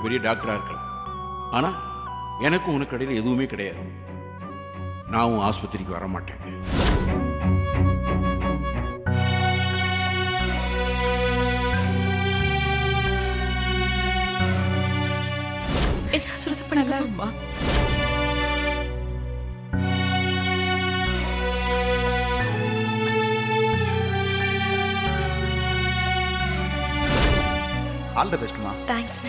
பெரிய டாக்டராக இருக்கலாம். ஆனால் எனக்கும் உனக்கு இடையில எதுவுமே கிடையாது. நான் உன் ஆஸ்பத்திரிக்கு வர மாட்டேன். என்ன சொல்றது பண்ணலாமா? All the பெஸ்ட்மா. தேங்க்ஸ்.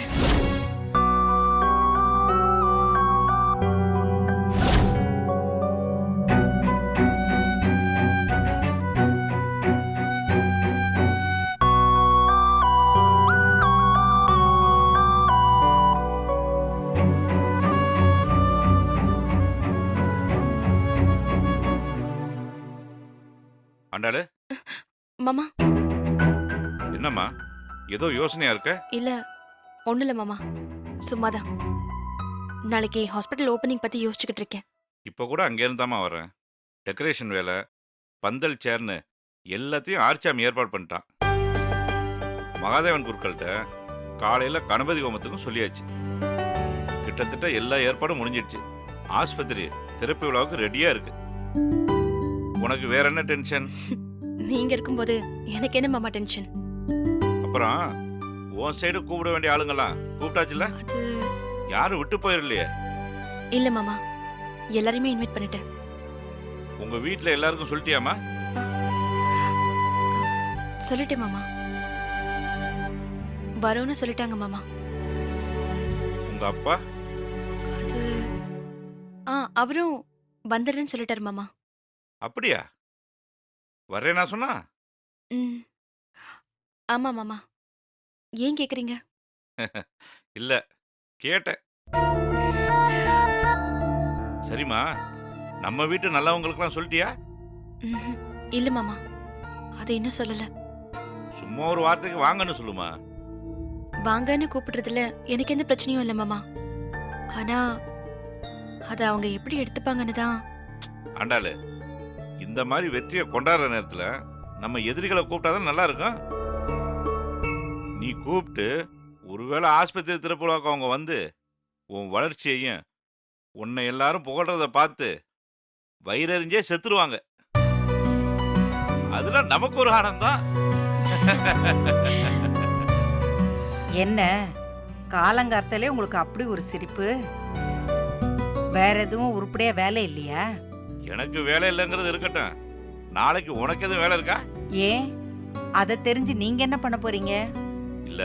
ஆண்டாளு, மாமா. என்னம்மா ஏதோ யோசனையா இருக்க? இல்ல ஒண்ணு இல்ல மாமா, சும்மாதான். நாளைக்கு ஹாஸ்பிட்டல் ஓபனிங் பத்தி யோசிச்சுக்கிட்டு இருக்கேன். இப்போ கூட அங்கே இருந்தாமா வரேன். டெக்கரேஷன் வேலை, பந்தல் சேர்னு எல்லாத்தையும் ஆர்ச்சாமி ஏற்பாடு பண்ணிட்டான். மகாதேவன் குருக்கள்கிட்ட காலையில் கணபதி ஹோமத்துக்கும் சொல்லியாச்சு. கிட்டத்தட்ட எல்லா ஏற்பாடும் முடிஞ்சிடுச்சு. ஆஸ்பத்திரி திறப்பு விழாவுக்கு ரெடியா இருக்கு. உனக்கு வேற என்ன டென்ஷன்? நீங்க இருக்கும்போது எனக்கு என்ன மாமா டென்ஷன்? அப்புறம் உன் சைடு கூப்பிட வேண்டிய ஆளுங்கெல்லாம் கூப்பிட்டாச்சுல? அது யாரும் விட்டு போயிடலையே. இல்ல மாமா, எல்லாரையுமே இன்வைட் பண்ணிட்டேன். உங்க வீட்டில் எல்லாருக்கும் சொல்லிட்டியாமா? சொல்லிட்டேன் மாமா, வரோன்னு சொல்லிட்டாங்க மாமா. உங்க அப்பா? அது அவரும் வந்துடுறேன்னு சொல்லிட்டாரு மாமா. அப்படியா? வர்றேனா சொன்னா? ம், ஆமா மாமா. ஏன் கேக்குறீங்க? இல்ல, கேட்டேன். சரிம்மா, நம்ம வீட்டு நல்லவங்களுக்குலாம் சொல்லிட்டியா? ம்ஹும். இல்ல மாமா, அதை இன்னும் சொல்லல. சும்மா ஒரு வார்த்தைக்கு வாங்கன்னு சொல்லுமா. வாங்கன்னு கூப்பிடுறதுல எனக்கு எந்த பிரச்சனையும் இல்லை மாமா. ஆனா அதை அவங்க எப்படி எடுத்துப்பாங்கன்னு தான். ஆண்டாளு, இந்த மாதிரி வெற்றியை கொண்டாடுற நேரத்துல நம்ம எதிரிகளை கூப்பிட்டாதான் நல்லா இருக்கும். நீ கூப்பிட்டு ஒருவேளை ஆஸ்பத்திரி திறப்புலாக்க அவங்க வந்து உன் வளர்ச்சியையும் உன்னை எல்லாரும் புகழ்றத பார்த்து வயிறறிஞ்சே செத்துருவாங்க. அதுல நமக்கு ஒரு ஆனந்தம். என்ன காலங்கார்த்தாலே உங்களுக்கு அப்படி ஒரு சிரிப்பு? வேற எதுவும் உருப்படியா வேலை இல்லையா? எனக்கு வேலை இல்லைங்கிறது இருக்கட்டும், நாளைக்கு உனக்கு எதுவும் வேலை இருக்கா? ஏன், அதை தெரிஞ்சு நீங்க என்ன பண்ண போறீங்க? இல்ல,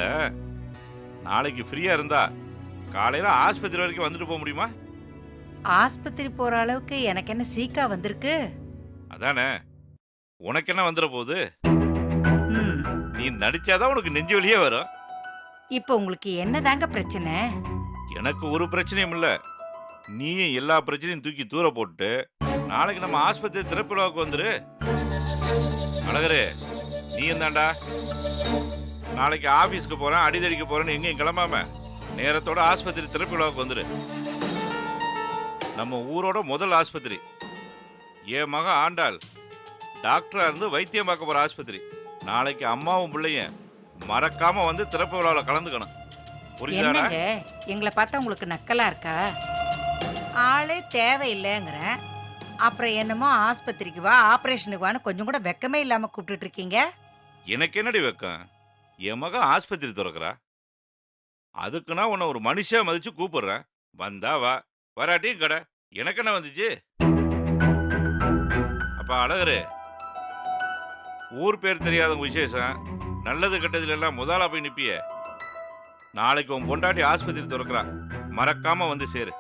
நாளைக்கு ஃப்ரீயா இருந்தா காலையில ஆஸ்பத்திரி வரைக்கும் வந்துட்டு போக முடியுமா? ஆஸ்பத்திரி போற அளவுக்கு எனக்கு என்ன சீக்கா வந்திருக்கு? அதானே, உனக்கு என்ன வந்துட போகுது? ம், நீ நடிச்சாதான் உனக்கு நெஞ்சு வலியே வரும். இப்போ உங்களுக்கு என்னதாங்க பிரச்சனை? எனக்கு ஒரு பிரச்சனையும் இல்ல. நீயும் எல்லா பிரச்சனையும் தூக்கி தூர போட்டு நாளைக்கு நம்ம ஆஸ்பத்திரி திறப்பு விழாவுக்கு வந்துரு. அழகரே, நீ என்னடா நாளைக்கு ஆபீஸ்க்கு போறேன் அடிதடிக்க போறேன்னு எங்கேயும் கிளம்பாம நேரத்தோட ஆஸ்பத்திரி திறப்பு விழாவுக்கு வந்துரு. நம்ம ஊரோட முதல் ஆஸ்பத்திரி, என் மகன் ஆண்டாள் டாக்டரா இருந்து வைத்தியம் பார்க்க போற ஆஸ்பத்திரி. நாளைக்கு அம்மாவும் பிள்ளையும் மறக்காம வந்து திறப்பு விழாவில் கலந்துக்கணும். புரியுதா? என்னங்க எங்களை பார்த்தா உங்களுக்கு நக்கலா இருக்கா? ஆளே தேவையில்லைங்கிற அப்புறம் என்னமோ ஆஸ்பத்திரிக்கு வா ஆபரேஷனுக்கு வான்னு கொஞ்சம் கூட வெக்கமே இல்லாம கூப்பிட்டு இருக்கீங்க. எனக்கு என்னடி வெக்கம்? என் மகன் ஆஸ்பத்திரி திறக்கிறா, அதுக்கு நான் உன்னை ஒரு மனுஷன் மதிச்சு கூப்பிடுறேன். வந்தா வா, வராட்டியும் கடை. எனக்கு என்ன வந்துச்சு? அப்ப அழகரு, ஊர் பேர் தெரியாதவங்க விசேஷம் நல்லது கெட்டதுல எல்லாம் முதலா போய் நிப்பிய. நாளைக்கு உன் பொண்டாட்டி ஆஸ்பத்திரி திறக்கிறா, மறக்காம வந்து சேரு.